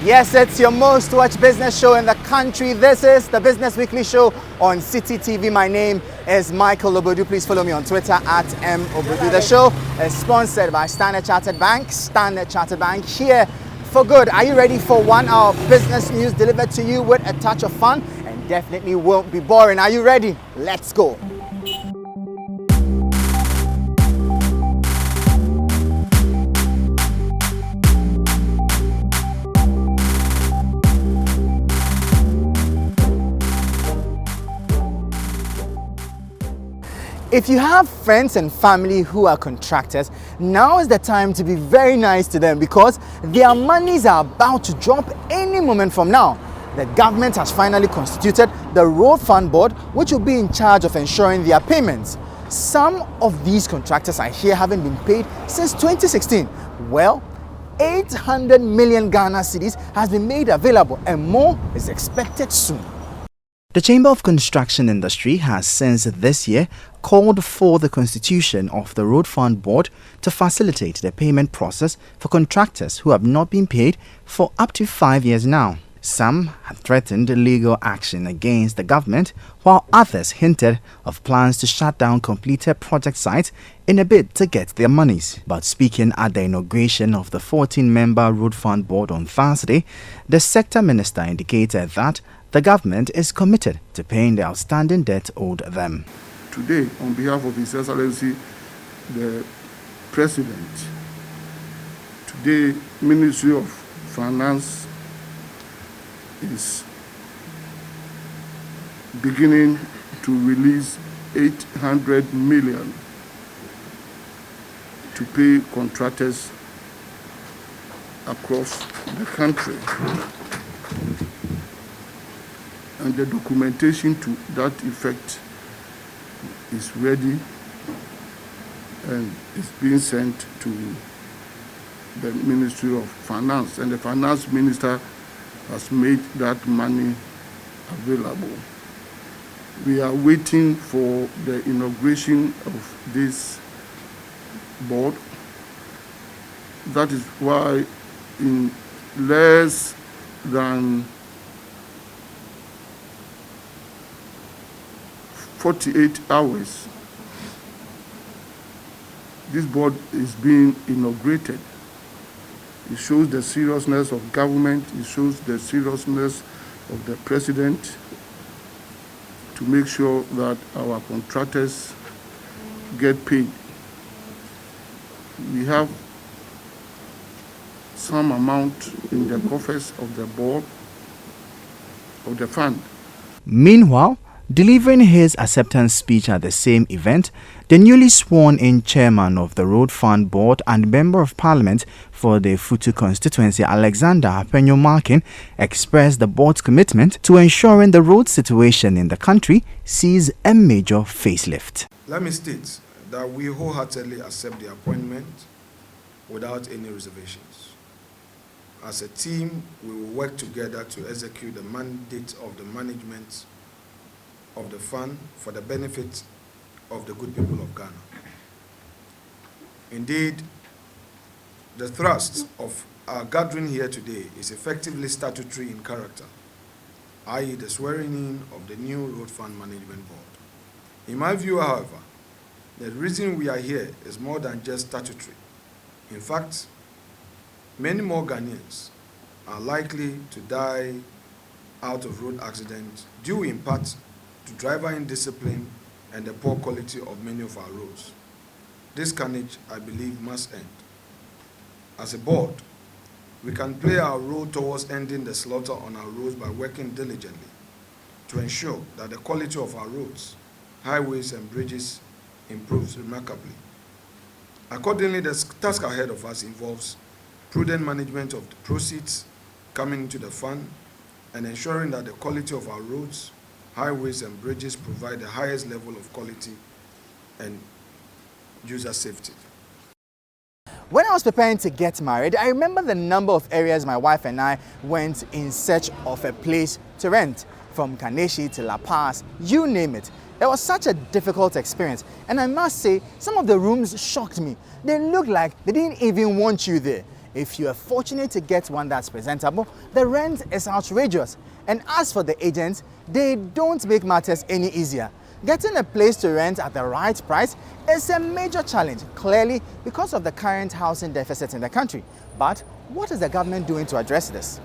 Yes, it's your most watched business show in the country. This is the Business Weekly Show on City TV. My name is Michael Obodu. Please follow me on Twitter at @mobodu. The show is sponsored by Standard Chartered Bank. Standard Chartered Bank, here for good. Are you ready for 1 hour business news delivered to you with a touch of fun? And definitely won't be boring. Are you ready? Let's go. If you have friends and family who are contractors, now is the time to be very nice to them because their monies are about to drop any moment from now. The government has finally constituted the Road Fund Board, which will be in charge of ensuring their payments. Some of these contractors are here having been paid since 2016. Well, 800 million Ghana cedis has been made available and more is expected soon. The Chamber of Construction Industry has since this year called for the constitution of the Road Fund Board to facilitate the payment process for contractors who have not been paid for up to 5 years now. Some had threatened legal action against the government, while others hinted of plans to shut down completed project sites in a bid to get their monies. But speaking at the inauguration of the 14-member Road Fund Board on Thursday, the sector minister indicated that the government is committed to paying the outstanding debt owed them. Today, on behalf of His Excellency, the President, today, Ministry of Finance is beginning to release 800 million to pay contractors across the country. And the documentation to that effect is ready and is being sent to the Ministry of Finance, and the Finance Minister has made that money available. We are waiting for the inauguration of this board. That is why in less than 48 hours, this board is being inaugurated. It shows the seriousness of government, it shows the seriousness of the president to make sure that our contractors get paid. We have some amount in the coffers of the board, of the fund. Meanwhile, delivering his acceptance speech at the same event, the newly sworn-in chairman of the Road Fund Board and Member of Parliament for the Futu constituency, Alexander Apenyo-Markin, expressed the board's commitment to ensuring the road situation in the country sees a major facelift. Let me state that we wholeheartedly accept the appointment without any reservations. As a team, we will work together to execute the mandate of the management of the fund for the benefit of the good people of Ghana. Indeed, the thrust of our gathering here today is effectively statutory in character, i.e. the swearing in of the new Road Fund Management Board. In my view, however, the reason we are here is more than just statutory. In fact, many more Ghanaians are likely to die out of road accidents due in part to driver indiscipline and the poor quality of many of our roads. This carnage, I believe, must end. As a board, we can play our role towards ending the slaughter on our roads by working diligently to ensure that the quality of our roads, highways, and bridges improves remarkably. Accordingly, the task ahead of us involves prudent management of the proceeds coming into the fund and ensuring that the quality of our roads, highways, and bridges provide the highest level of quality and user safety. When I was preparing to get married, I remember the number of areas my wife and I went in search of a place to rent. From Kaneshi to La Paz, you name it. It was such a difficult experience, and I must say, some of the rooms shocked me. They looked like they didn't even want you there. If you are fortunate to get one that's presentable, the rent is outrageous. And as for the agents, they don't make matters any easier. Getting a place to rent at the right price is a major challenge, clearly because of the current housing deficit in the country. But what is the government doing to address this?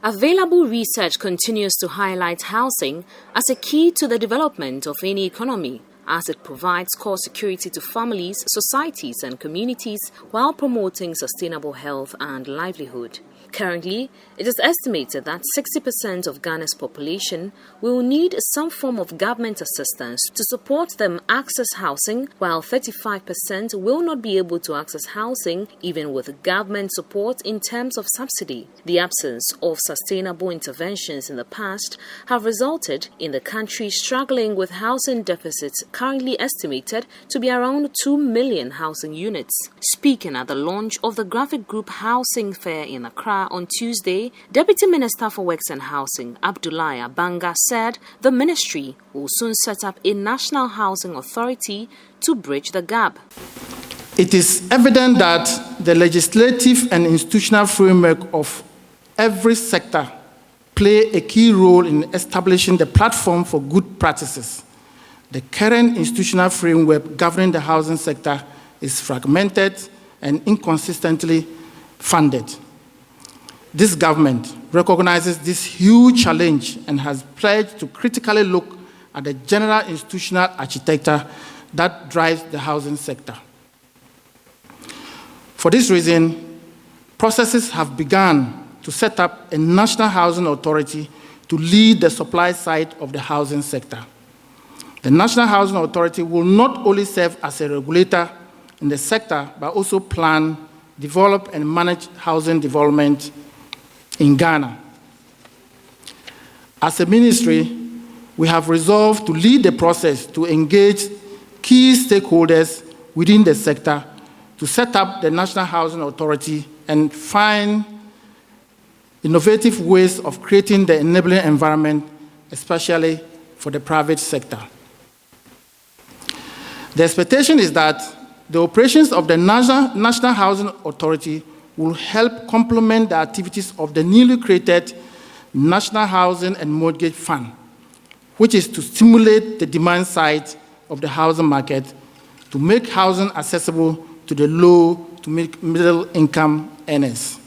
Available research continues to highlight housing as a key to the development of any economy, as it provides core security to families, societies, and communities while promoting sustainable health and livelihood. Currently, it is estimated that 60% of Ghana's population will need some form of government assistance to support them access housing, while 35% will not be able to access housing even with government support in terms of subsidy. The absence of sustainable interventions in the past have resulted in the country struggling with housing deficits currently estimated to be around 2 million housing units. Speaking at the launch of the Graphic Group Housing Fair in Accra on Tuesday, Deputy Minister for Works and Housing, Abdullahi Abanga, said the ministry will soon set up a national housing authority to bridge the gap. It is evident that the legislative and institutional framework of every sector play a key role in establishing the platform for good practices. The current institutional framework governing the housing sector is fragmented and inconsistently funded. This government recognizes this huge challenge and has pledged to critically look at the general institutional architecture that drives the housing sector. For this reason, processes have begun to set up a national housing authority to lead the supply side of the housing sector. The National Housing Authority will not only serve as a regulator in the sector, but also plan, develop, and manage housing development in Ghana. As a ministry, we have resolved to lead the process to engage key stakeholders within the sector to set up the National Housing Authority and find innovative ways of creating the enabling environment, especially for the private sector. The expectation is that the operations of the National Housing Authority will help complement the activities of the newly created National Housing and Mortgage Fund, which is to stimulate the demand side of the housing market to make housing accessible to the low to middle income earners.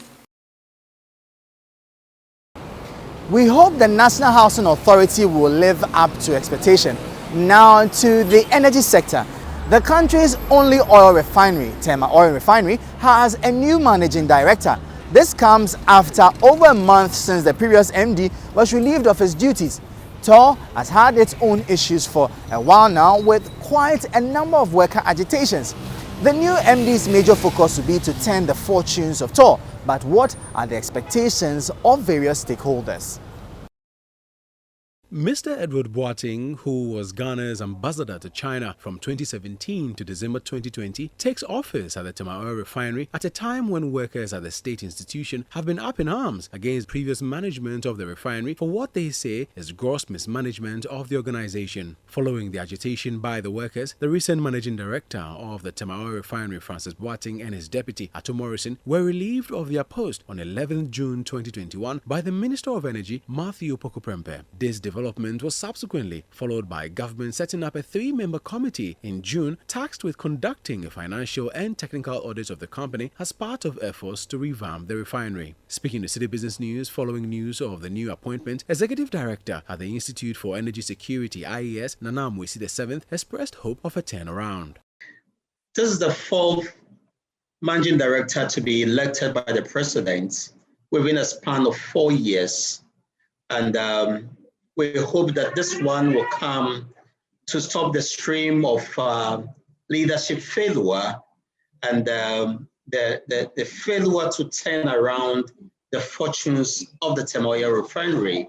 We hope the National Housing Authority will live up to expectation. Now to the energy sector. The country's only oil refinery, Tema Oil Refinery, has a new managing director. This comes after over a month since the previous MD was relieved of his duties. TOR has had its own issues for a while now, with quite a number of worker agitations. The new MD's major focus will be to turn the fortunes of TOR, but what are the expectations of various stakeholders? Mr. Edward Boateng, who was Ghana's ambassador to China from 2017 to December 2020, takes office at the Tema Oil Refinery at a time when workers at the state institution have been up in arms against previous management of the refinery for what they say is gross mismanagement of the organization. Following the agitation by the workers, the recent managing director of the Tema Oil Refinery, Francis Boateng, and his deputy, Ato Morrison, were relieved of their post on 11 June 2021 by the Minister of Energy, Matthew Pokuprempe. This development was subsequently followed by government setting up a 3-member committee in June tasked with conducting a financial and technical audit of the company as part of efforts to revamp the refinery. Speaking to City Business News following news of the new appointment, Executive Director at the Institute for Energy Security IES, Nana Mwesi VII, expressed hope of a turnaround. This is the 4th managing director to be elected by the president within a span of 4 years. And we hope that this one will come to stop the stream of leadership failure and the failure to turn around the fortunes of the Tema Oil Refinery.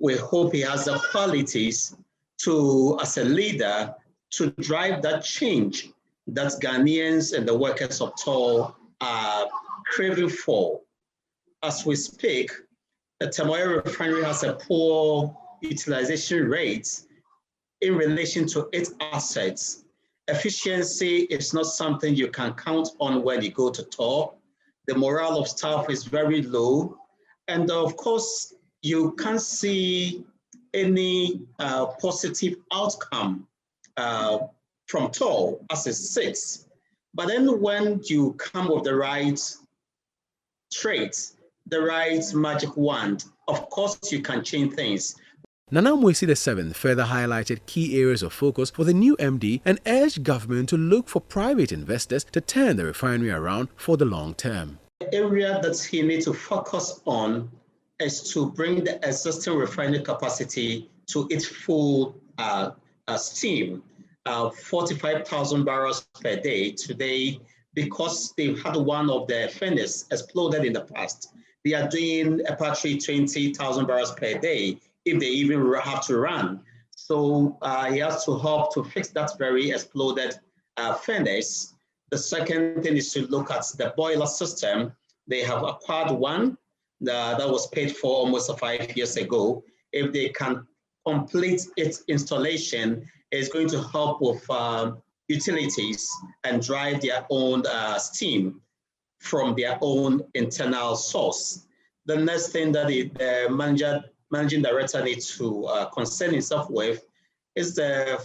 We hope he has the qualities to, as a leader, to drive that change that Ghanaians and the workers of TOR are craving for. As we speak, the Tema Oil Refinery has a poor utilization rate in relation to its assets. Efficiency is not something you can count on when you go to tour. The morale of staff is very low. And of course, you can't see any positive outcome from tour as it sits. But then when you come with the right traits, the right magic wand, of course you can change things. Nana Mwesi VII further highlighted key areas of focus for the new MD and urged government to look for private investors to turn the refinery around for the long term. The area that he needs to focus on is to bring the existing refinery capacity to its full steam, 45,000 barrels per day today, because they've had one of the furnace exploded in the past. They are doing approximately 20,000 barrels per day if they even have to run. So he has to help to fix that very exploded furnace. The second thing is to look at the boiler system. They have acquired one that was paid for almost 5 years ago. If they can complete its installation, it's going to help with utilities and drive their own steam from their own internal source. The next thing that the managing director needs to concern himself with is the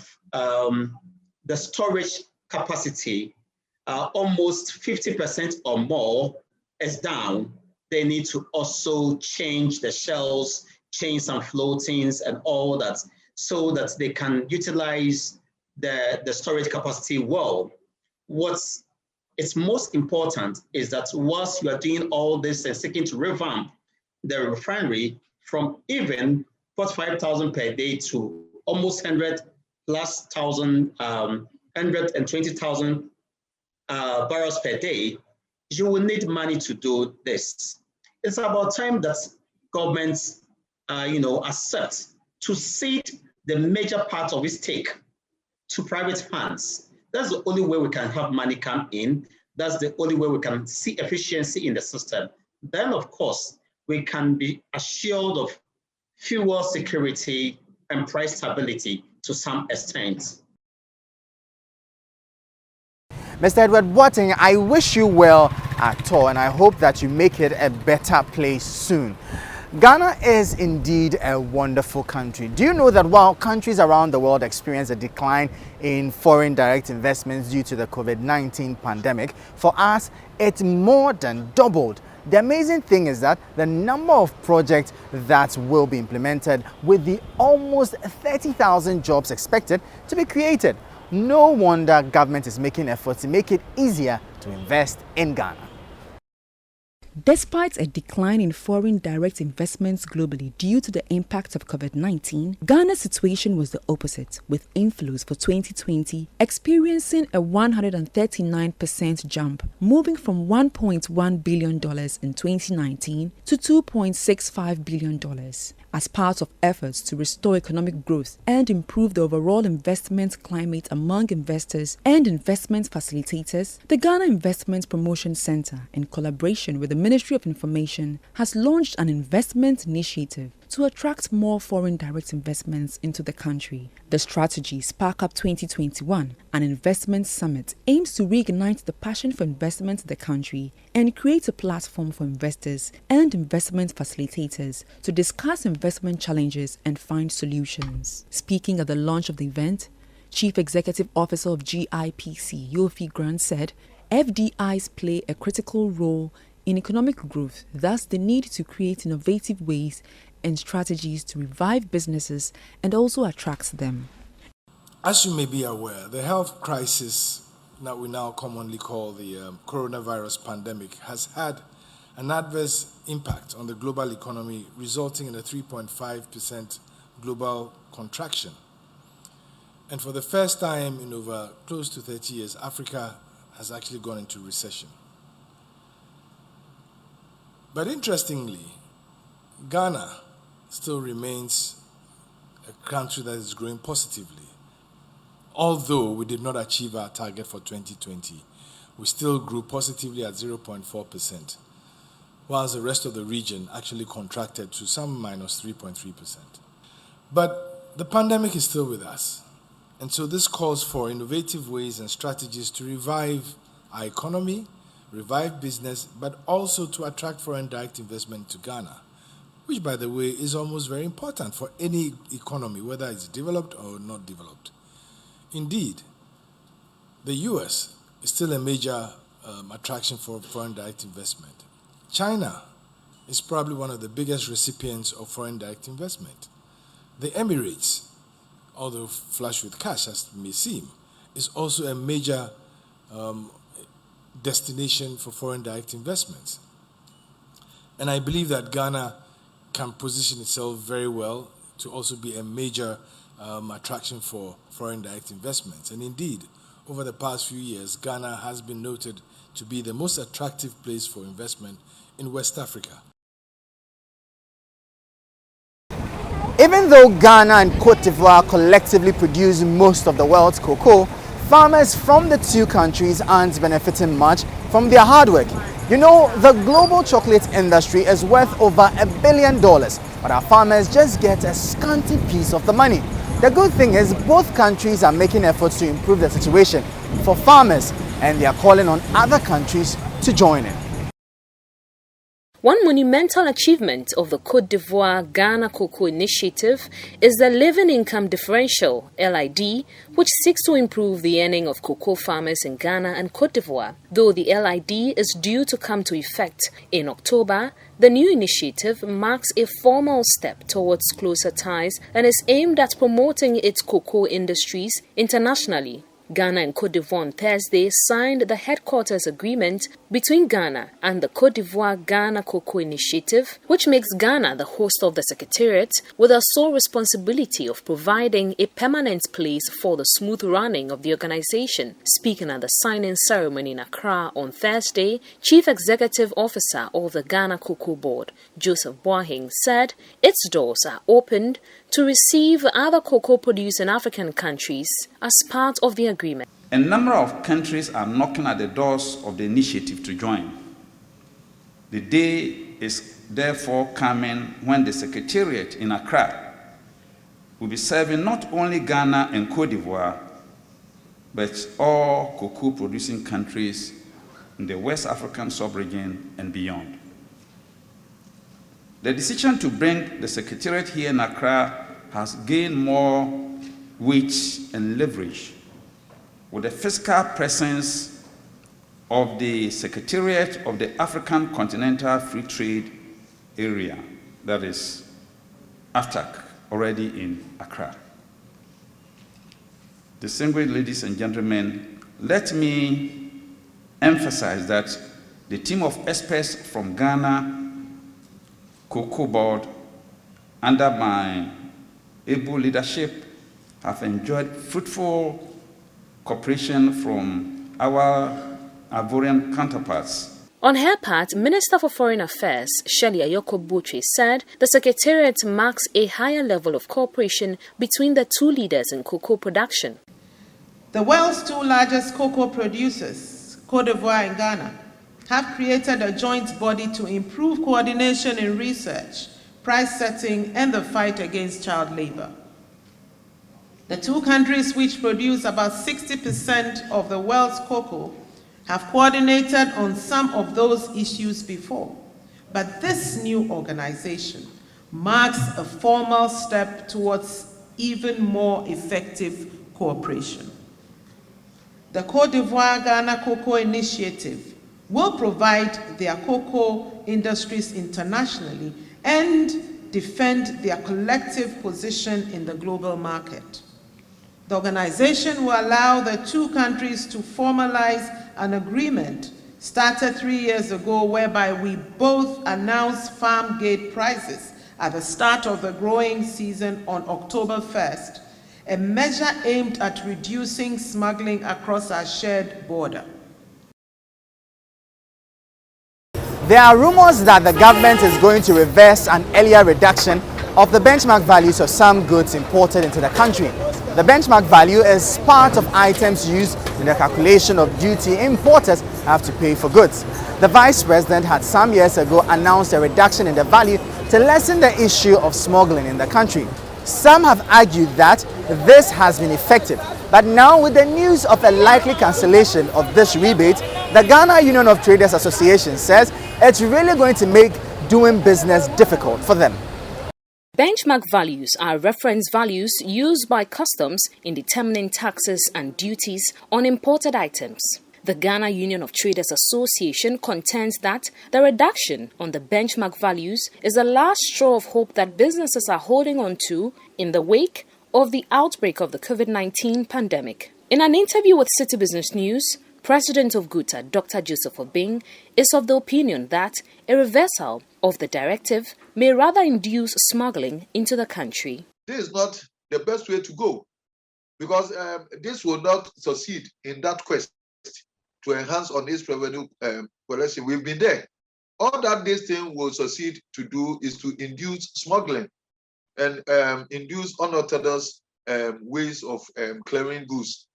storage capacity. Almost 50% or more is down. They need to also change the shells, change some floatings and all that, so that they can utilize the storage capacity well. What's most important is that whilst you are doing all this and seeking to revamp the refinery from even 45,000 per day to almost 120,000 barrels per day, you will need money to do this. It's about time that governments, accept to cede the major part of its stake to private funds. That's the only way we can have money come in. That's the only way we can see efficiency in the system. Then, of course, we can be assured of fuel security and price stability to some extent. Mr. Edward Boateng, I wish you well at all, and I hope that you make it a better place soon. Ghana is indeed a wonderful country. Do you know that while countries around the world experience a decline in foreign direct investments due to the COVID-19 pandemic, for us, it more than doubled. The amazing thing is that the number of projects that will be implemented, with the almost 30,000 jobs expected to be created. No wonder government is making efforts to make it easier to invest in Ghana. Despite a decline in foreign direct investments globally due to the impact of COVID-19, Ghana's situation was the opposite, with inflows for 2020 experiencing a 139% jump, moving from $1.1 billion in 2019 to $2.65 billion. As part of efforts to restore economic growth and improve the overall investment climate among investors and investment facilitators, the Ghana Investment Promotion Center, in collaboration with the Ministry of Information, has launched an investment initiative to attract more foreign direct investments into the country. The strategy, Spark Up 2021, an investment summit, aims to reignite the passion for investment in the country and create a platform for investors and investment facilitators to discuss investment challenges and find solutions. Speaking at the launch of the event, Chief Executive Officer of GIPC, Yofi Grant, said, FDIs play a critical role in economic growth, thus the need to create innovative ways and strategies to revive businesses and also attract them. As you may be aware, the health crisis that we now commonly call the coronavirus pandemic has had an adverse impact on the global economy, resulting in a 3.5% global contraction. And for the first time in over close to 30 years, Africa has actually gone into recession. But interestingly, Ghana still remains a country that is growing positively. Although we did not achieve our target for 2020, we still grew positively at 0.4%, whilst the rest of the region actually contracted to some minus 3.3%. But the pandemic is still with us. And so this calls for innovative ways and strategies to revive our economy, revive business, but also to attract foreign direct investment to Ghana, which, by the way, is almost very important for any economy, whether it's developed or not developed. Indeed, the US is still a major attraction for foreign direct investment. China is probably one of the biggest recipients of foreign direct investment. The Emirates, although flush with cash as it may seem, is also a major destination for foreign direct investments. And I believe that Ghana can position itself very well to also be a major attraction for foreign direct investments. And indeed, over the past few years, Ghana has been noted to be the most attractive place for investment in West Africa. Even though Ghana and Cote d'Ivoire collectively produce most of the world's cocoa, farmers from the two countries aren't benefiting much from their hard work. You know, the global chocolate industry is worth over $1 billion, but our farmers just get a scanty piece of the money. The good thing is both countries are making efforts to improve the situation for farmers, and they are calling on other countries to join in. One monumental achievement of the Côte d'Ivoire-Ghana Cocoa Initiative is the Living Income Differential, LID, which seeks to improve the earning of cocoa farmers in Ghana and Côte d'Ivoire. Though the LID is due to come to effect in October, the new initiative marks a formal step towards closer ties and is aimed at promoting its cocoa industries internationally. Ghana and Côte d'Ivoire on Thursday signed the headquarters agreement between Ghana and the Côte d'Ivoire-Ghana Cocoa Initiative, which makes Ghana the host of the Secretariat with a sole responsibility of providing a permanent place for the smooth running of the organization. Speaking at the signing ceremony in Accra on Thursday, Chief Executive Officer of the Ghana Cocoa Board, Joseph Boahing, said its doors are opened to receive other cocoa-producing African countries as part of the agreement. A number of countries are knocking at the doors of the initiative to join. The day is therefore coming when the Secretariat in Accra will be serving not only Ghana and Côte d'Ivoire, but all cocoa-producing countries in the West African sub-region and beyond. The decision to bring the Secretariat here in Accra has gained more weight and leverage with the fiscal presence of the Secretariat of the African Continental Free Trade Area, that is AFTAC, already in Accra. Distinguished ladies and gentlemen, let me emphasize that the team of experts from Ghana Cocoa Board, under my able leadership, have enjoyed fruitful cooperation from our Ivorian counterparts. On her part, Minister for Foreign Affairs, Shirley Ayoko Botwe, said the Secretariat marks a higher level of cooperation between the two leaders in cocoa production. The world's two largest cocoa producers, Côte d'Ivoire and Ghana, have created a joint body to improve coordination in research, price setting, and the fight against child labor. The two countries, which produce about 60% of the world's cocoa, have coordinated on some of those issues before. But this new organization marks a formal step towards even more effective cooperation. The Côte d'Ivoire-Ghana Cocoa Initiative will provide their cocoa industries internationally and defend their collective position in the global market. The organization will allow the two countries to formalize an agreement started 3 years ago whereby we both announced farm gate prices at the start of the growing season on October 1st, a measure aimed at reducing smuggling across our shared border. There are rumors that the government is going to reverse an earlier reduction of the benchmark values of some goods imported into the country. The benchmark value is part of items used in the calculation of duty importers have to pay for goods. The Vice President had some years ago announced a reduction in the value to lessen the issue of smuggling in the country. Some have argued that this has been effective, But now, with the news of a likely cancellation of this rebate, the Ghana Union of Traders Association says it's really going to make doing business difficult for them. Benchmark values are reference values used by customs in determining taxes and duties on imported items. The Ghana Union of Traders Association contends that the reduction on the benchmark values is the last straw of hope that businesses are holding on to in the wake of the outbreak of the COVID-19 pandemic. In an interview with City Business News, President of Govt, Dr. Joseph Obeng, is of the opinion that a reversal of the directive may rather induce smuggling into the country. This is not the best way to go, because this will not succeed in that quest to enhance on its revenue collection. We've been there. All that this thing will succeed to do is to induce smuggling and induce unorthodox ways of clearing goods.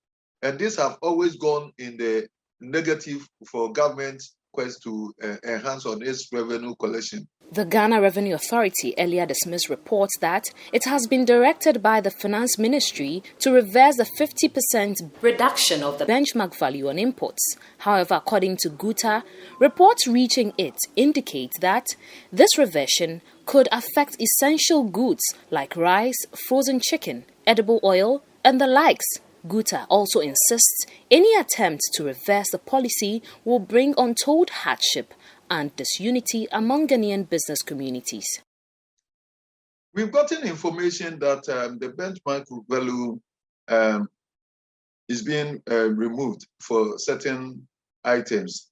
And these have always gone in the negative for government's quest to enhance on its revenue collection. The Ghana Revenue Authority earlier dismissed reports that it has been directed by the Finance Ministry to reverse the 50% reduction of the benchmark value on imports. However, according to Govt, reports reaching it indicate that this reversion could affect essential goods like rice, frozen chicken, edible oil, and the likes. Govt also insists any attempt to reverse the policy will bring untold hardship and disunity among Ghanaian business communities. We've gotten information that the benchmark value is being removed for certain items.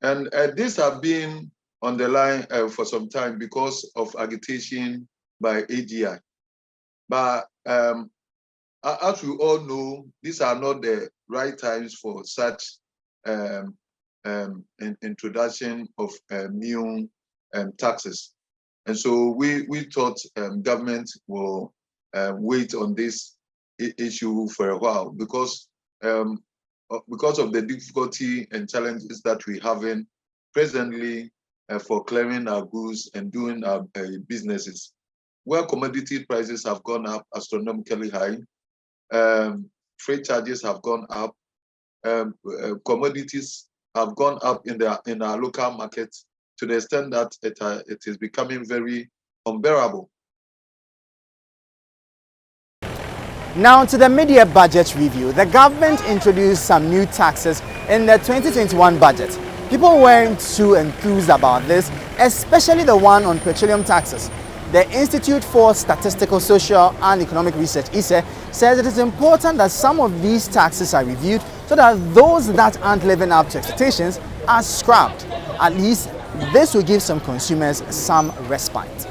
And these have been on the line for some time because of agitation by AGI. But as we all know, these are not the right times for such introduction of new taxes. And so we thought government will wait on this issue for a while because of the difficulty and challenges that we have in presently for clearing our goods and doing our businesses. Where commodity prices have gone up astronomically high, freight charges have gone up, commodities have gone up in our local market to the extent that it is becoming very unbearable. Now to the mid-year budget review. The government introduced some new taxes in the 2021 budget. People weren't too enthused about this, especially the one on petroleum taxes. The Institute for Statistical, Social and Economic Research, ISE, says it is important that some of these taxes are reviewed so that those that aren't living up to expectations are scrapped. At least this will give some consumers some respite.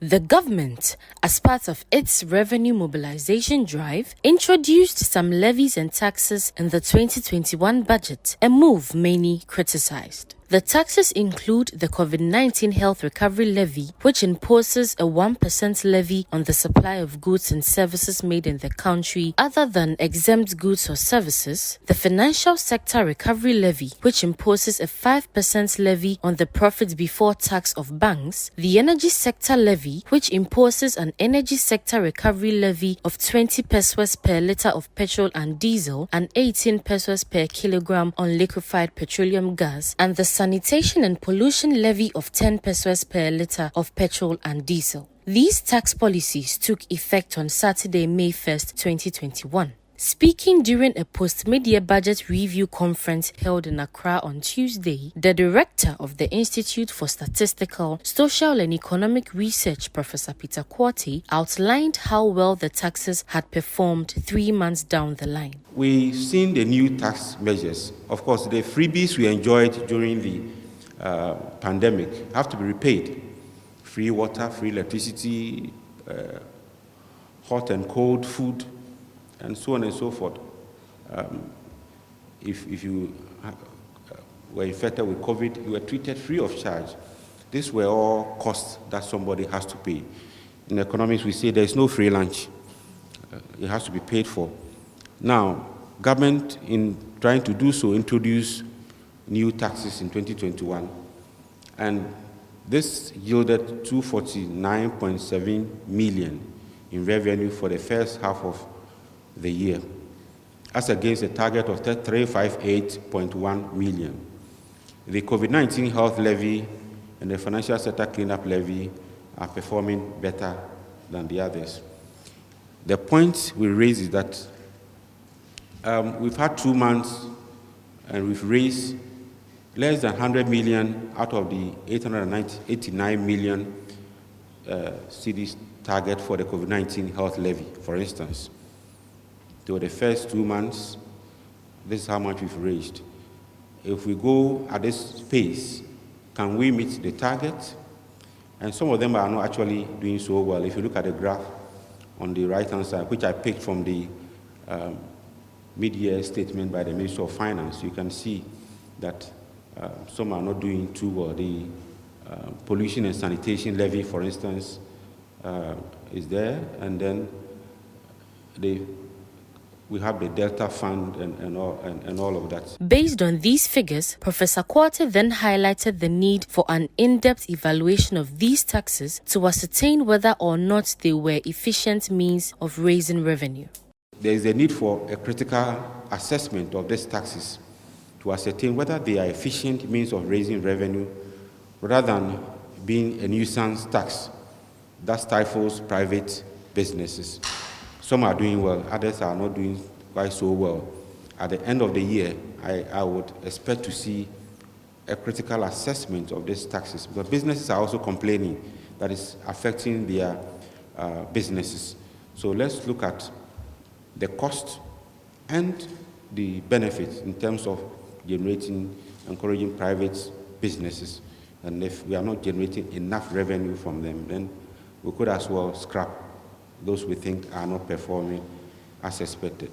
The government, as part of its revenue mobilization drive, introduced some levies and taxes in the 2021 budget, a move many criticized. The taxes include the COVID-19 Health Recovery Levy, which imposes a 1% levy on the supply of goods and services made in the country other than exempt goods or services, the Financial Sector Recovery Levy, which imposes a 5% levy on the profits before tax of banks, the Energy Sector Levy, which imposes an Energy Sector Recovery Levy of 20 pesos per litre of petrol and diesel and 18 pesos per kilogram on liquefied petroleum gas, and the Sanitation and Pollution Levy of 10 pesos per litre of petrol and diesel. These tax policies took effect on Saturday, May 1st, 2021. Speaking during a post-mid-year budget review conference held in Accra on Tuesday, the director of the Institute for Statistical, Social and Economic Research, Professor Peter Quartey, outlined how well the taxes had performed 3 months down the line. We've seen the new tax measures. Of course, the freebies we enjoyed during the pandemic have to be repaid. Free water, free electricity, hot and cold food, and so on and so forth. If you were infected with COVID, you were treated free of charge. These were all costs that somebody has to pay. In economics, we say there is no free lunch. It has to be paid for. Now, government, in trying to do so, introduced new taxes in 2021, and this yielded 249.7 million in revenue for the first half of the year, as against a target of 358.1 million. The COVID-19 health levy and the financial sector cleanup levy are performing better than the others. The point we raise is that we've had 2 months and we've raised less than 100 million out of the 889 million cedis target for the COVID-19 health levy, for instance. So the first 2 months, this is how much we've raised. If we go at this pace, can we meet the target? And some of them are not actually doing so well. If you look at the graph on the right-hand side, which I picked from the mid-year statement by the Minister of Finance, you can see that some are not doing too well. The pollution and sanitation levy, for instance, is there, and then we have the Delta Fund and all of that. Based on these figures, Professor Kwate then highlighted the need for an in-depth evaluation of these taxes to ascertain whether or not they were efficient means of raising revenue. There is a need for a critical assessment of these taxes to ascertain whether they are efficient means of raising revenue rather than being a nuisance tax that stifles private businesses. Some are doing well, others are not doing quite so well. At the end of the year, I would expect to see a critical assessment of these taxes, because businesses are also complaining that it's affecting their businesses. So let's look at the cost and the benefits in terms of encouraging private businesses. And if we are not generating enough revenue from them, then we could as well scrap those we think are not performing as expected.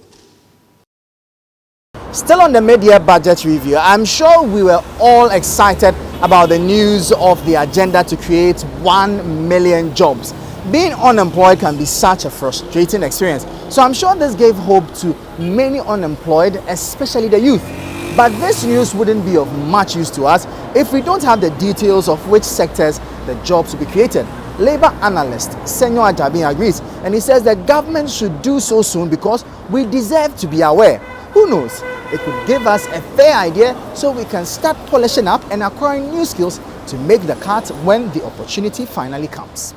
Still on the mid-year budget review, I'm sure we were all excited about the news of the agenda to create 1 million jobs. Being unemployed can be such a frustrating experience, so I'm sure this gave hope to many unemployed, especially the youth. But this news wouldn't be of much use to us if we don't have the details of which sectors the jobs will be created. Labour analyst Senyor Ajabin agrees, and he says the government should do so soon because we deserve to be aware. Who knows? It could give us a fair idea so we can start polishing up and acquiring new skills to make the cut when the opportunity finally comes.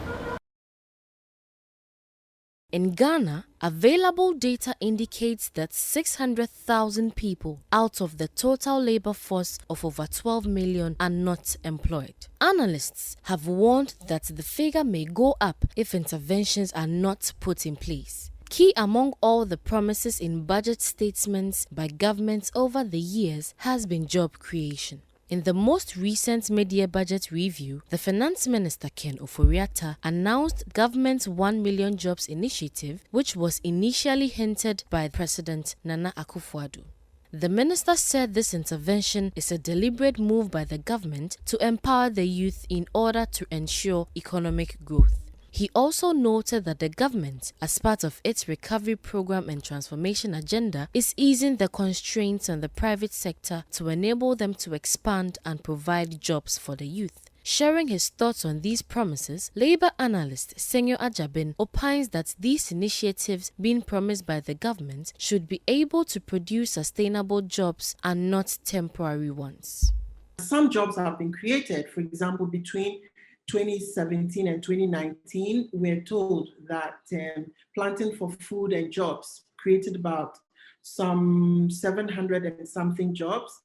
In Ghana, available data indicates that 600,000 people out of the total labor force of over 12 million are not employed. Analysts have warned that the figure may go up if interventions are not put in place. Key among all the promises in budget statements by governments over the years has been job creation. In the most recent mid-year budget review, the Finance Minister Ken Ofori-Atta announced government's 1 million jobs initiative, which was initially hinted by President Nana Akufo-Addo. The minister said this intervention is a deliberate move by the government to empower the youth in order to ensure economic growth. He also noted that the government, as part of its recovery program and transformation agenda, is easing the constraints on the private sector to enable them to expand and provide jobs for the youth. Sharing his thoughts on these promises, Labour analyst Senyor Ajabin opines that these initiatives being promised by the government should be able to produce sustainable jobs and not temporary ones. Some jobs have been created, for example, between 2017 and 2019, we're told that planting for food and jobs created about some 700 and something jobs.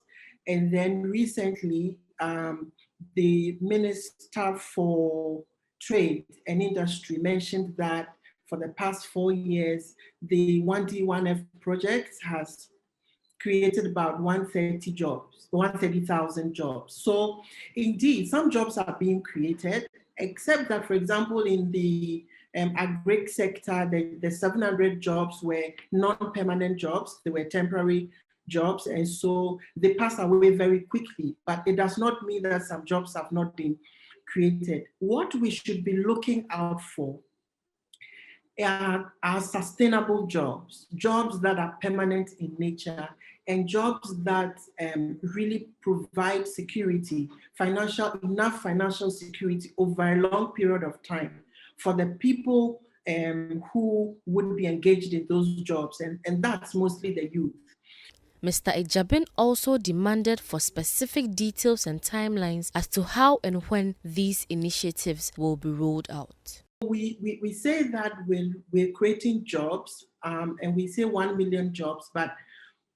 And then recently, the Minister for Trade and Industry mentioned that for the past 4 years, the 1D1F project has created about 130,000 jobs. So indeed, some jobs are being created, except that, for example, in the agri sector, the 700 jobs were non-permanent jobs, they were temporary jobs, and so they pass away very quickly, but it does not mean that some jobs have not been created. What we should be looking out for are sustainable jobs, jobs that are permanent in nature, and jobs that really provide security, enough financial security over a long period of time for the people who would be engaged in those jobs, and that's mostly the youth. Mr. Ejabin also demanded for specific details and timelines as to how and when these initiatives will be rolled out. We say that we're creating jobs, and we say 1 million jobs, but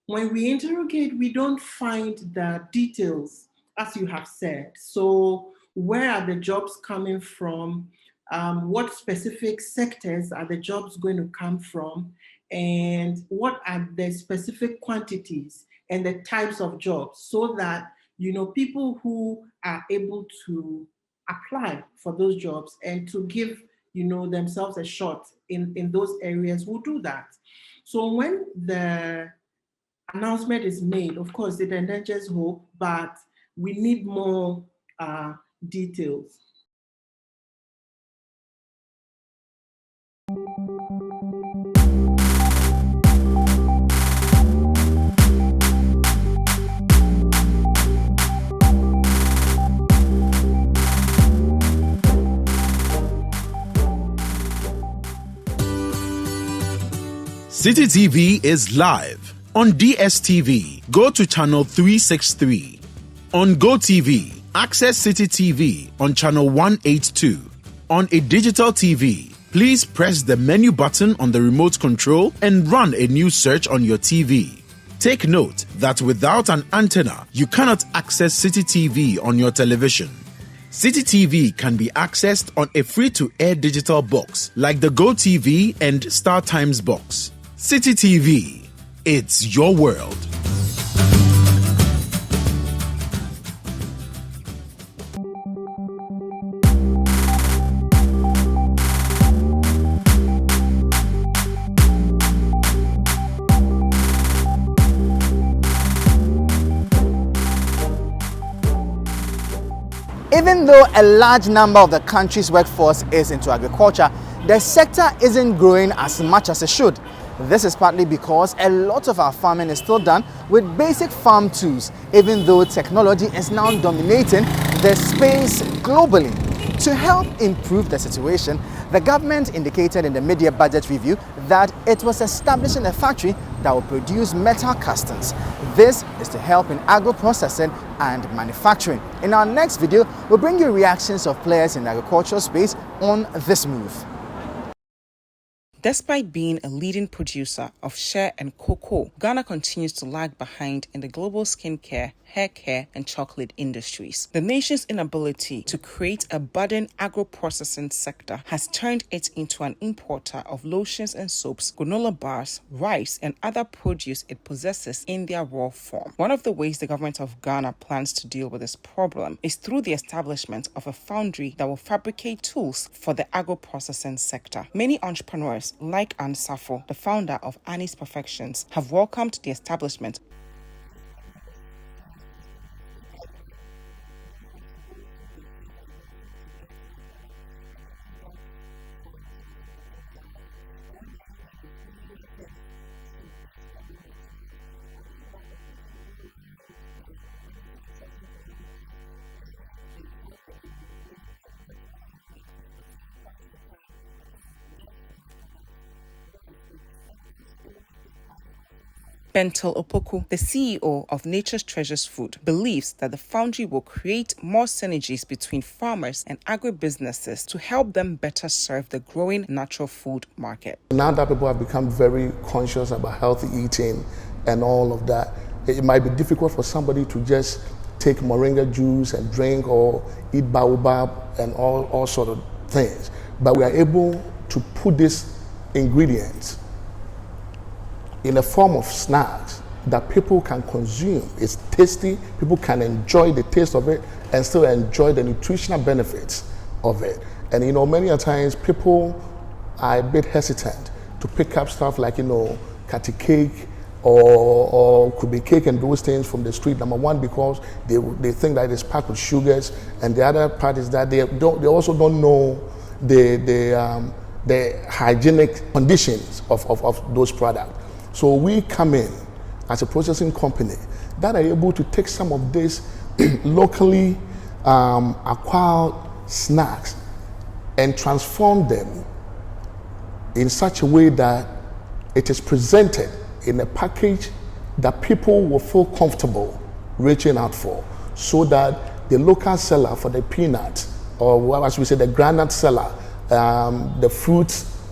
when we interrogate, we don't find the details, as you have said. So where are the jobs coming from? What specific sectors are the jobs going to come from? And what are the specific quantities and the types of jobs, so that, people who are able to apply for those jobs and to give, themselves a shot in those areas will do that. So when the announcement is made, of course, it endangers hope, but we need more details. City TV is live on DSTV. Go to channel 363. On GoTV, access City TV on channel 182. On a digital TV, please press the menu button on the remote control and run a new search on your TV. Take note that without an antenna, you cannot access City TV on your television. City TV can be accessed on a free-to-air digital box like the GoTV and Star Times box. City TV, it's your world. Even though a large number of the country's workforce is into agriculture, the sector isn't growing as much as it should. This is partly because a lot of our farming is still done with basic farm tools, even though technology is now dominating the space globally. To help improve the situation, the government indicated in the mid-year budget review that it was establishing a factory that will produce metal castings. This is to help in agro-processing and manufacturing. In our next video, we'll bring you reactions of players in the agricultural space on this move. Despite being a leading producer of shea and cocoa, Ghana continues to lag behind in the global skincare, hair care, and chocolate industries. The nation's inability to create a budding agro-processing sector has turned it into an importer of lotions and soaps, granola bars, rice, and other produce it possesses in their raw form. One of the ways the government of Ghana plans to deal with this problem is through the establishment of a foundry that will fabricate tools for the agro-processing sector. Many entrepreneurs, like Anne Safo, the founder of Annie's Perfections, have welcomed the establishment. Bentel Opoku, the CEO of Nature's Treasures Food, believes that the foundry will create more synergies between farmers and agribusinesses to help them better serve the growing natural food market. Now that people have become very conscious about healthy eating and all of that, it might be difficult for somebody to just take moringa juice and drink or eat baobab and all sort of things. But we are able to put these ingredients in a form of snacks that people can consume. It's tasty, people can enjoy the taste of it and still enjoy the nutritional benefits of it. And many a times people are a bit hesitant to pick up stuff like, kati cake or could be cake and those things from the street. Number one, because they think that it's packed with sugars, and the other part is that they also don't know the hygienic conditions of those products. So we come in as a processing company that are able to take some of these locally acquired snacks and transform them in such a way that it is presented in a package that people will feel comfortable reaching out for, so that the local seller for the peanut, or as we say, the granite seller, the fruit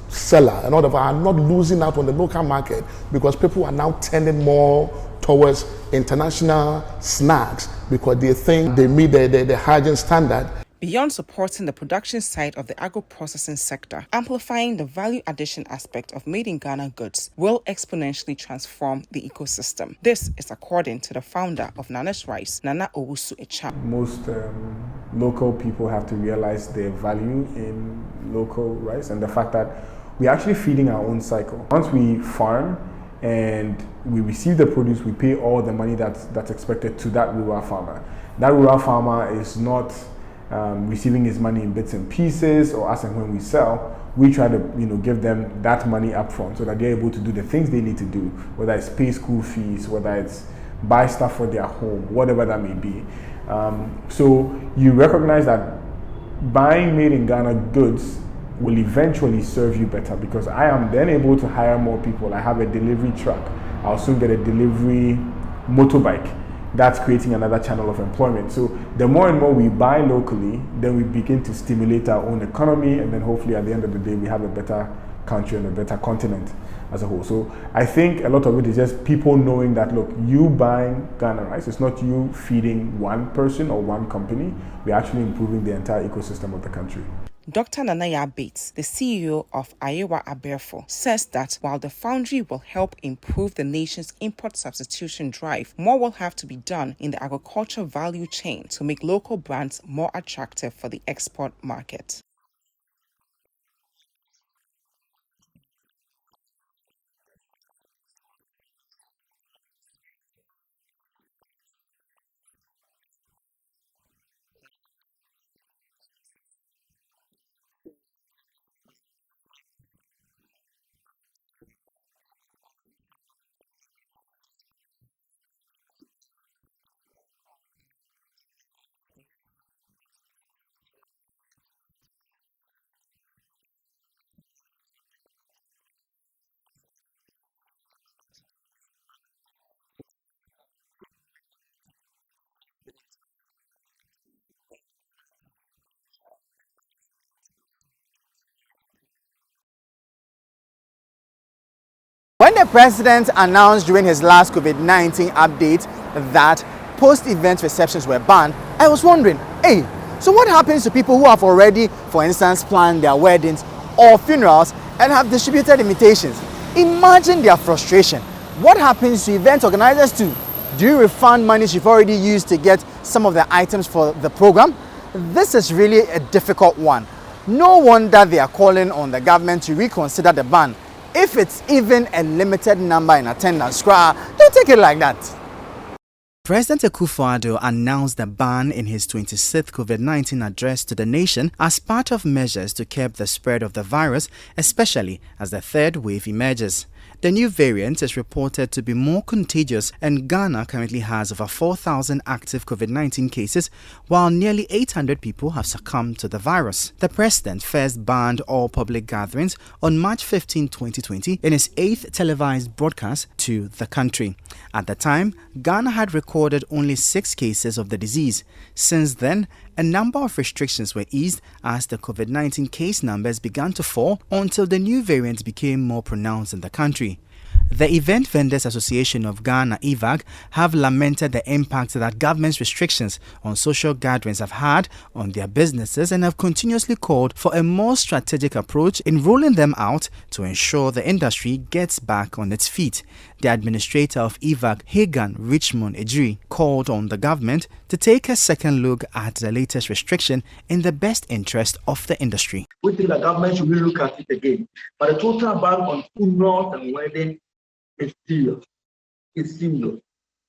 seller, and all of that are not losing out on the local market, because people are now tending more towards international snacks because they think they meet the hygiene standard. Beyond supporting the production side of the agro-processing sector, amplifying the value addition aspect of made in Ghana goods will exponentially transform the ecosystem. This is according to the founder of Nana's Rice, Nana Owusu Echa. Most local people have to realize their value in local rice and the fact that we're actually feeding our own cycle. Once we farm and we receive the produce, we pay all the money that's expected to that rural farmer. That rural farmer is not receiving his money in bits and pieces, or as and when we sell, we try to give them that money up front so that they're able to do the things they need to do, whether it's pay school fees, whether it's buy stuff for their home, whatever that may be. So you recognize that buying made in Ghana goods will eventually serve you better, because I am then able to hire more people. I have a delivery truck. I'll soon get a delivery motorbike. That's creating another channel of employment. So the more and more we buy locally, then we begin to stimulate our own economy, and then hopefully at the end of the day we have a better country and a better continent as a whole. So I think a lot of it is just people knowing that, look, you buying Ghana rice, it's not you feeding one person or one company. We're actually improving the entire ecosystem of the country. Dr. Nanaya Bates, the CEO of Ayewa Aberfo, says that while the foundry will help improve the nation's import substitution drive, more will have to be done in the agriculture value chain to make local brands more attractive for the export market. When the president announced during his last COVID-19 update that post-event receptions were banned, I was wondering, hey, so what happens to people who have already, for instance, planned their weddings or funerals and have distributed invitations? Imagine their frustration. What happens to event organizers too? Do you refund monies you've already used to get some of the items for the program? This is really a difficult one. No wonder they are calling on the government to reconsider the ban. If it's even a limited number in attendance, don't take it like that. President Akufo-Addo announced the ban in his 26th COVID-19 address to the nation as part of measures to curb the spread of the virus, especially as the third wave emerges. The new variant is reported to be more contagious, and Ghana currently has over 4,000 active COVID-19 cases, while nearly 800 people have succumbed to the virus. The president first banned all public gatherings on March 15, 2020 in his 8th televised broadcast to the country. At the time, Ghana had recorded only 6 cases of the disease. Since then, a number of restrictions were eased as the COVID-19 case numbers began to fall until the new variant became more pronounced in the country. The Event Vendors Association of Ghana, EVAG, have lamented the impact that government's restrictions on social gatherings have had on their businesses and have continuously called for a more strategic approach in rolling them out to ensure the industry gets back on its feet. The administrator of EVAG, Hagan Richmond Ejiri, called on the government to take a second look at the latest restriction in the best interest of the industry. We think the government should really look at it again. But the total ban on funerals and weddings is serious. It's serious.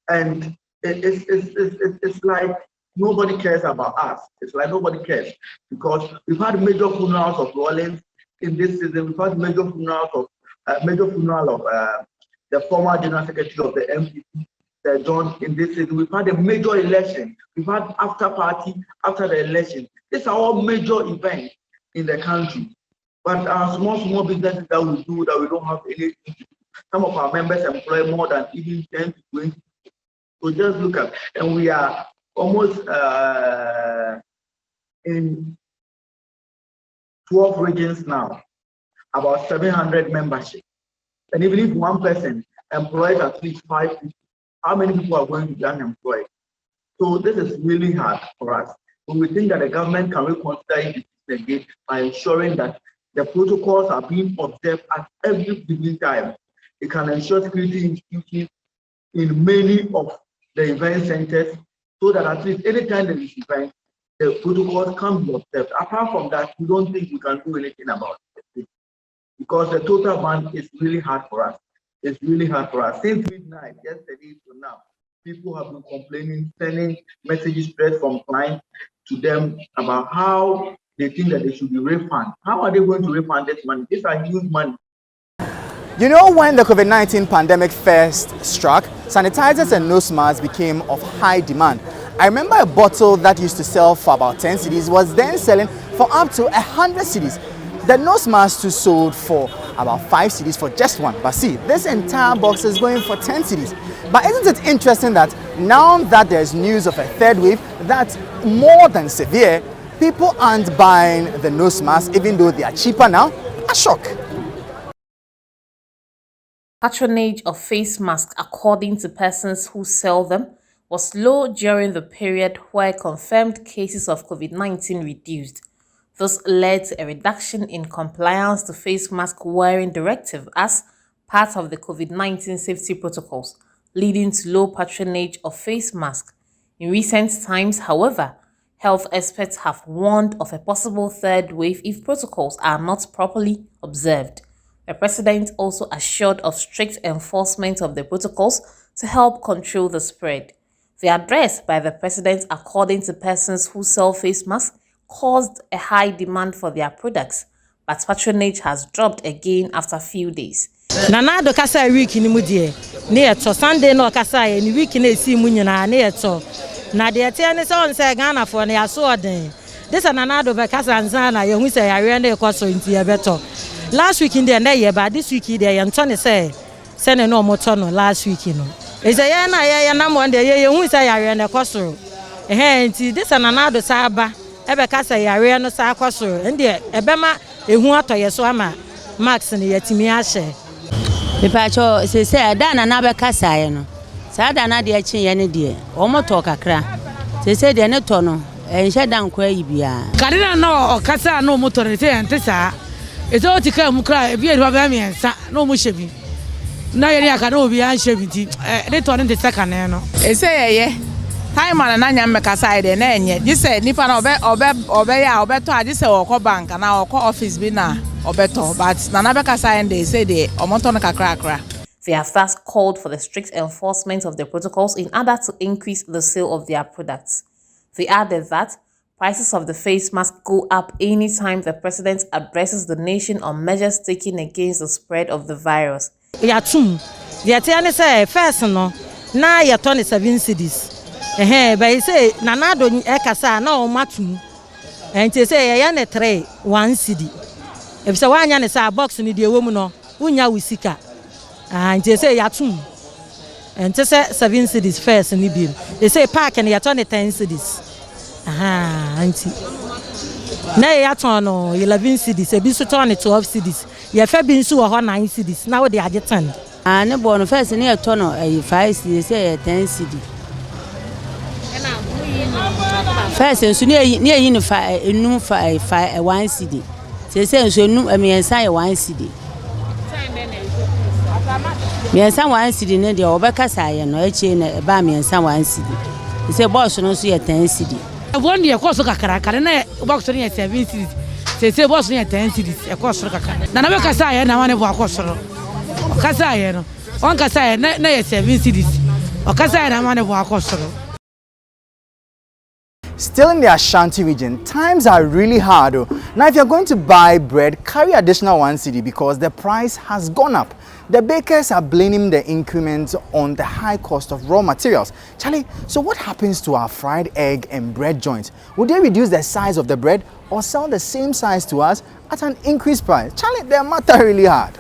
And it's like nobody cares about us. It's like nobody cares, because we've had major funerals of Rollins in this season. We've had major funeral of the former general secretary of the MPP, John, in this season. We've had a major election. We've had after party after the election. These are all major events in the country. But our small businesses that we do that we don't have anything to do. Some of our members employ more than even 10 to 20. So just look at, and we are almost in 12 regions now, about 700 membership. And even if one person employs at least 5 people, how many people are going to be unemployed? So this is really hard for us. But we think that the government can reconsider it again by ensuring that the protocols are being observed at every given time. It can ensure security institutions in many of the event centers so that at least anytime there is event, the protocols can be observed. Apart from that, we don't think we can do anything about it because the total ban is really hard for us. It's really hard for us. Since midnight, yesterday to now, people have been complaining, sending messages straight from clients to them about how they think that they should be refunded. How are they going to refund this money? These are huge money. You know, when the COVID-19 pandemic first struck, sanitizers and nose masks became of high demand. I remember a bottle that used to sell for about 10 cedis was then selling for up to 100 cedis. The nose mask too sold for about 5 cedis for just one. But see, this entire box is going for 10 cedis. But isn't it interesting that now that there's news of a third wave that's more than severe, people aren't buying the nose masks even though they are cheaper now? A shock. Patronage of face masks, according to persons who sell them, was low during the period where confirmed cases of COVID-19 reduced. This led to a reduction in compliance to face mask wearing directive as part of the COVID-19 safety protocols, leading to low patronage of face masks. In recent times, however, health experts have warned of a possible third wave if protocols are not properly observed. The president also assured of strict enforcement of the protocols to help control the spread. The address by the president, according to persons who sell face masks, caused a high demand for their products, but patronage has dropped again after a few days. Nana do kasa week ni mu die na eto Sunday no kasa ye ni week na esi mu nyina na eto na de ete ne se on se Ghana for na yaso oden this nana do be kasa nza na ye hu se yare na ekoso nti ye beto last week in there na ye ba this week there ye nto ne se ne no moto no last week no e se ye na ye na mo de ye hu se yare na ekoso nti this nana do sa ba ebe kasa yare no sa akoso ndi ebe ma ehu atoye so ama max ne yatimi ahye Pipacho se dana na be kasaye no sa dana de achi ne de o moto kakra se de ne to no enhye dan kwa yi bia kadina no o kasa no moto ne se ente sa ezo tika mu kra e bia ni ba miensa no mu hyebi na ye ne aka no obi an hyebi ti ne to ne de saka ne no Ese yeye time na nya me kasaye de na enye ji se nipa na obe ya obeto adi se wo ko bank na wo ko office bi na obeto but nana be kasaye de say de omonto no kakra. They have thus called for the strict enforcement of the protocols in order to increase the sale of their products. They added that prices of the face mask go up anytime the president addresses the nation on measures taken against the spread of the virus. Yatum yete say first no na ye 27 cedis but say nana do e kasa na o matum enti say ye ne 3 1 cedi if say wanya ne say box ni de ewom no unya wisika enti say yatum enti say 7 cedis first ni bill they say pack and yaton 10 cedis enti na yaton no 11 cedis e bi so ton 12 cedis ye fa bi nsu wo ho 9 cedis na wo de age 10 ne bon first ni yaton no 5 cedis say 10 cedis first nsu ni yi ni fa enum fa 1 cedi se nsu enum emiensa ye 1 cedi miensa 1 cedi ne de obekasa ye no echi ne ba miensa 1 cedi se boss no so ye 10 cedi one year course kakara kare na box no ye 7 cedi se boss no ye 10 cedi e course kakara na bekasa ye na wane bo akosoro kasa ye no on kasa ye na ye 7 cedi o kasa ye na wane bo akosoro. Still in the Ashanti region, times are really hard. Now, if you're going to buy bread, carry additional 1 cedi because the price has gone up. The bakers are blaming the increment on the high cost of raw materials. Charlie, so what happens to our fried egg and bread joints? Would they reduce the size of the bread or sell the same size to us at an increased price? Charlie, they matter really hard.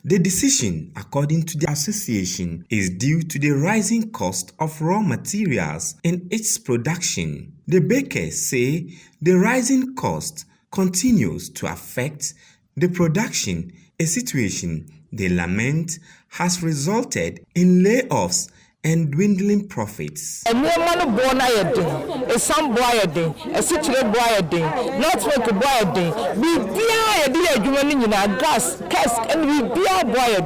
The decision, according to the association, is due to the rising cost of raw materials in its production. The bakers say the rising cost continues to affect the production, a situation they lament has resulted in layoffs and dwindling profits. And we are born a some boy a situation boy not make a boy we be a human in our gas cask and we be a boy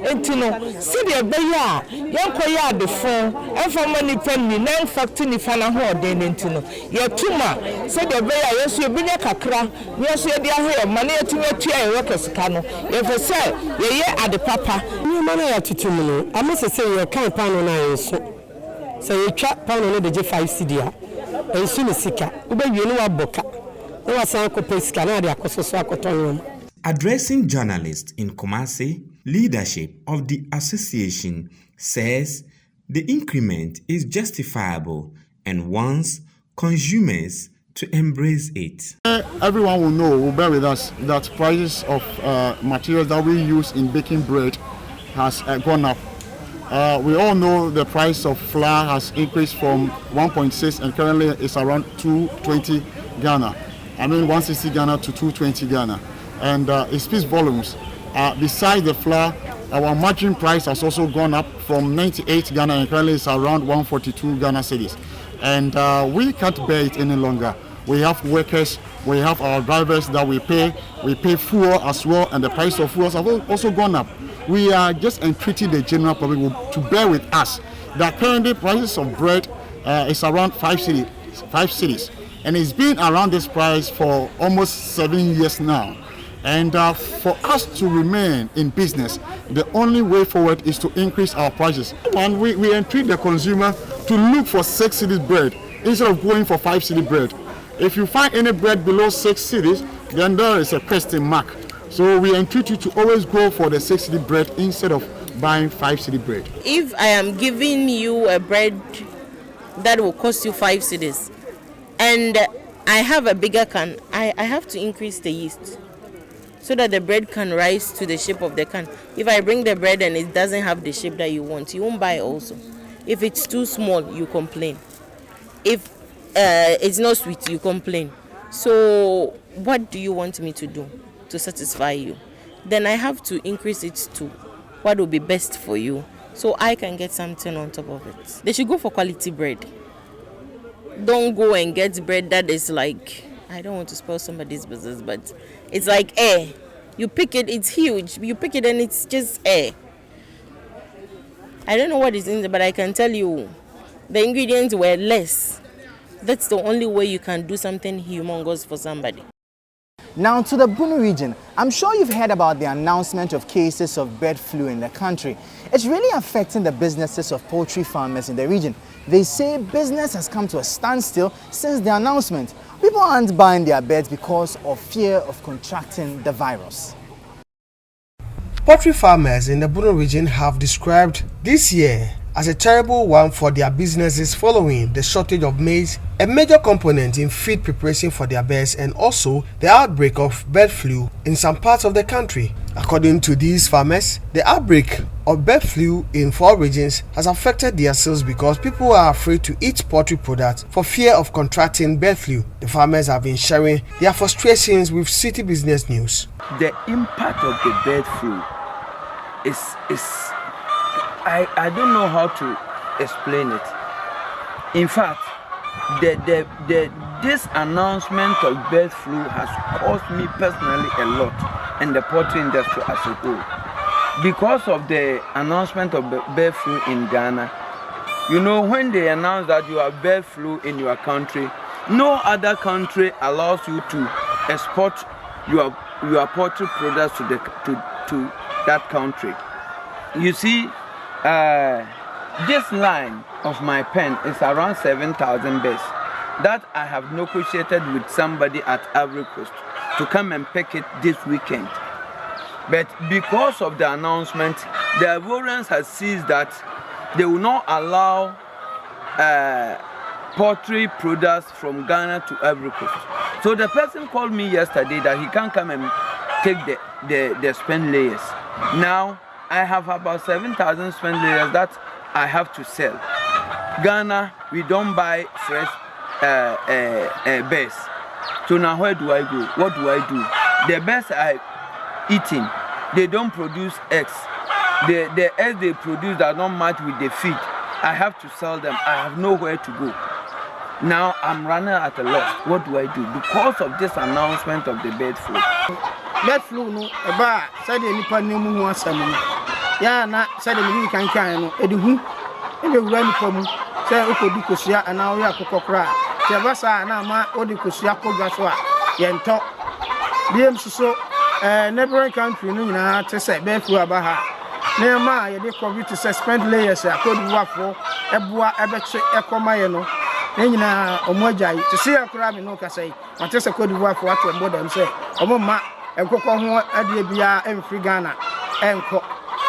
and to know see the bear young koya the phone and for money penny nine factory fana ho den into no ye tuma say the bear yes you bring a kakra yes you dey money to a workers cano if I say ye at the papa you man ya tutumu I must say you can't pan so you trap pound on the J5 CDA and soon sika you know boka no was uncle pesca na dia kososo akoton. Addressing journalists in Kumasi, leadership of the association says the increment is justifiable and wants consumers to embrace it. Everyone will bear with us that prices of materials that we use in baking bread has gone up. We all know the price of flour has increased from 1.6 and currently is around 220 Ghana. I mean 160 Ghana to 220 Ghana. And it speaks volumes. Besides the flour, our margin price has also gone up from 98 Ghana and currently is around 142 Ghana cedis. And we can't bear it any longer. We have workers, we have our drivers that we pay fuel as well, and the price of fuels have also gone up. We are just entreating the general public to bear with us. The currently prices of bread is around 5 cities, and it's been around this price for almost 7 years now. And for us to remain in business, the only way forward is to increase our prices. And we entreat the consumer to look for 6 cedis bread instead of going for 5 cedi bread. If you find any bread below 6 cedis, then there is a question mark. So we entreat you to always go for the 6 cedi bread instead of buying 5 cedi bread. If I am giving you a bread that will cost you 5 cedis and I have a bigger can, I have to increase the yeast so that the bread can rise to the shape of the can. If I bring the bread and it doesn't have the shape that you want, you won't buy also. If it's too small, you complain. If it's not sweet, you complain. So what do you want me to do to satisfy you? Then I have to increase it to what will be best for you so I can get something on top of it. They should go for quality bread. Don't go and get bread that is like, I don't want to spoil somebody's business, but it's like air. You pick it, it's huge. You pick it and it's just air. I don't know what is in there, but I can tell you the ingredients were less. That's the only way you can do something humongous for somebody. Now to the Bunu region, I'm sure you've heard about the announcement of cases of bird flu in the country. It's really affecting the businesses of poultry farmers in the region. They say business has come to a standstill since the announcement. People aren't buying their birds because of fear of contracting the virus. Poultry farmers in the Bunu region have described this year as a terrible one for their businesses following the shortage of maize, a major component in feed preparation for their birds, and also the outbreak of bird flu in some parts of the country. According to these farmers, the outbreak of bird flu in 4 regions has affected their sales because people are afraid to eat poultry products for fear of contracting bird flu. The farmers have been sharing their frustrations with City Business News. The impact of the bird flu is I don't know how to explain it. In fact, this announcement of bird flu has cost me personally a lot and the poultry industry as a whole. Because of the announcement of bird flu in Ghana, you know, when they announce that you have bird flu in your country, no other country allows you to export your poultry products to that country. You see, this line of my pen is around 7,000 birds that I have negotiated with somebody at Agro-processing to come and pick it this weekend. But because of the announcement, the Ivorians have seized that they will not allow poultry products from Ghana to Ivory Coast. So the person called me yesterday that he can come and take the spent layers. Now I have about 7,000 spent layers that I have to sell. Ghana, we don't buy fresh birds. So now where do I go? What do I do? The birds are eating. They don't produce eggs. The eggs they produce are not matched with the feed. I have to sell them. I have nowhere to go. Now I'm running at a loss. What do I do? Because of this announcement of the bird flu. Bird flu no eba said the nipa nemu ho asam no. Ya na said the mi kan no edihu ebe wura nipa mu say okodi kosua ana wo akokokora. Te basa na ma odi kosua kodwa so a ye nto. Biem so neighboring country no nyina te say bird flu aba ha. Na ma ye de COVID to suspend layers a kodi wafo eboa ebeche ekoma ye no. Nyina omwajai to see akura me no kasai matese Cote d'Ivoire for what more them say omoma enkoko ho ade bia emfri Ghana enko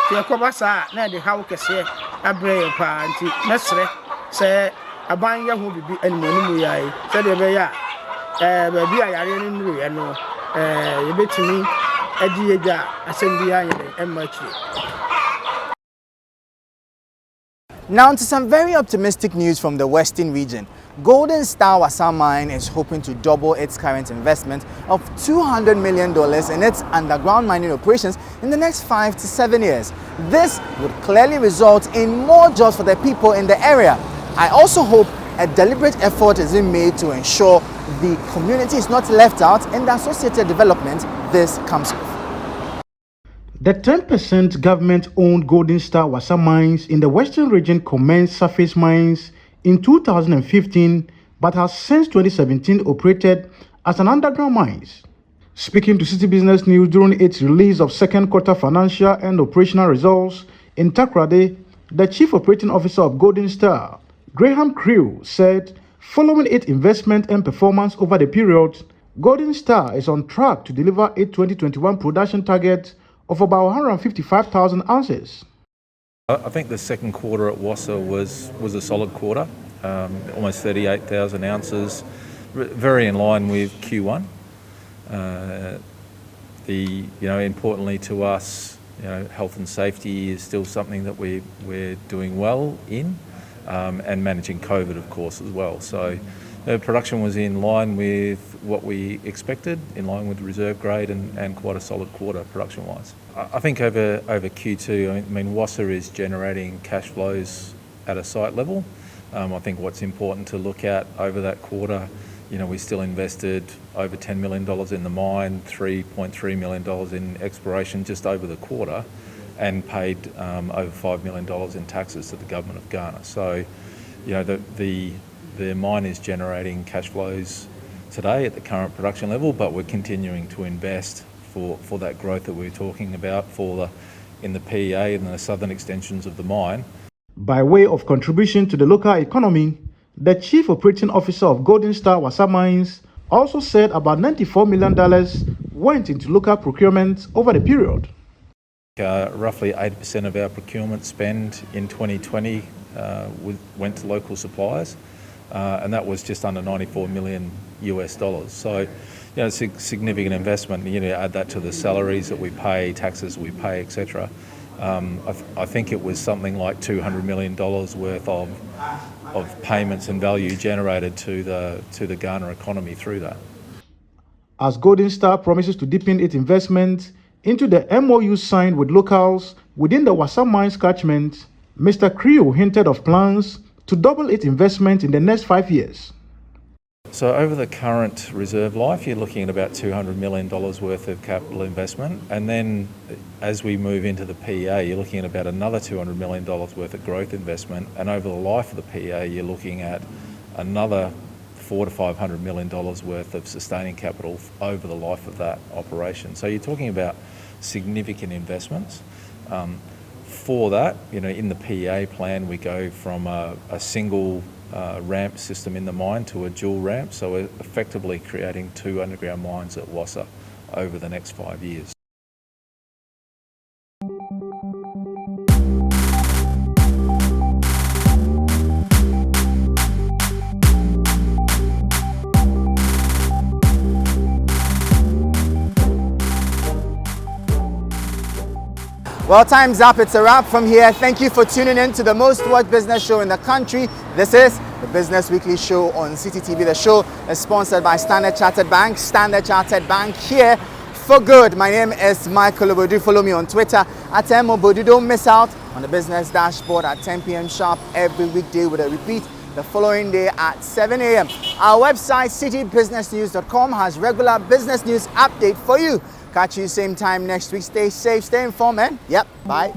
ti ekoba sa na de hawo kese abre pa anti mesre se aban ya ho bibi animanimu yai se de be ya ba bia yare ni nuru ye no ye betimi adi eja asem bia ye emmachi. Now to some very optimistic news from the Western region. Golden Star Wassa Mine is hoping to double its current investment of $200 million in its underground mining operations in the next 5 to 7 years. This would clearly result in more jobs for the people in the area. I also hope a deliberate effort is being made to ensure the community is not left out in the associated development this comes with. The 10% government-owned Golden Star Wassa Mines in the Western region commenced surface mines in 2015, but has since 2017 operated as an underground mines. Speaking to City Business News during its release of second quarter financial and operational results in Takoradi, the Chief Operating Officer of Golden Star, Graham Crew, said following its investment and performance over the period, Golden Star is on track to deliver its 2021 production target of about 155,000 ounces. I think the second quarter at Wassa was a solid quarter, almost 38,000 ounces, very in line with Q1. Importantly to us, health and safety is still something that we're doing well in, and managing COVID, of course, as well. So production was in line with what we expected, in line with reserve grade, and quite a solid quarter production-wise. I think over Q2, I mean, Wassa is generating cash flows at a site level. I think what's important to look at over that quarter, we still invested over $10 million in the mine, $3.3 million in exploration just over the quarter, and paid over $5 million in taxes to the government of Ghana. So, the mine is generating cash flows today at the current production level, but we're continuing to invest for that growth that we're talking about in the PEA and the southern extensions of the mine. By way of contribution to the local economy, the Chief Operating Officer of Golden Star Wassa Mines also said about $94 million went into local procurement over the period. Roughly 80% of our procurement spend in 2020 went to local suppliers, and that was just under $94 million US. So, it's a significant investment. Add that to the salaries that we pay, taxes we pay, etc. I think it was something like $200 million worth of payments and value generated to the Ghana economy through that. As Golden Star promises to deepen its investment into the MOU signed with locals within the Wassa Mines catchment, Mr. Crew hinted of plans to double its investment in the next 5 years. So over the current reserve life, you're looking at about $200 million worth of capital investment. And then as we move into the PEA, you're looking at about another $200 million worth of growth investment. And over the life of the PEA, you're looking at another $400 to $500 million worth of sustaining capital over the life of that operation. So you're talking about significant investments. For that, in the PEA plan, we go from a single ramp system in the mine to a dual ramp, so we're effectively creating 2 underground mines at Wassa over the next 5 years. Well, time's up. It's a wrap from here. Thank you for tuning in to the most watched business show in the country. This is the Business Weekly Show on City TV. The show is sponsored by Standard Chartered Bank. Standard Chartered Bank, here for good. My name is Michael Obodu. Follow me on Twitter at @mobodu. Don't miss out on the business dashboard at 10 p.m. sharp every weekday, with a repeat the following day at 7 a.m. Our website, citybusinessnews.com, has regular business news update for you. Catch you same time next week. Stay safe, stay informed, man. Yep, bye.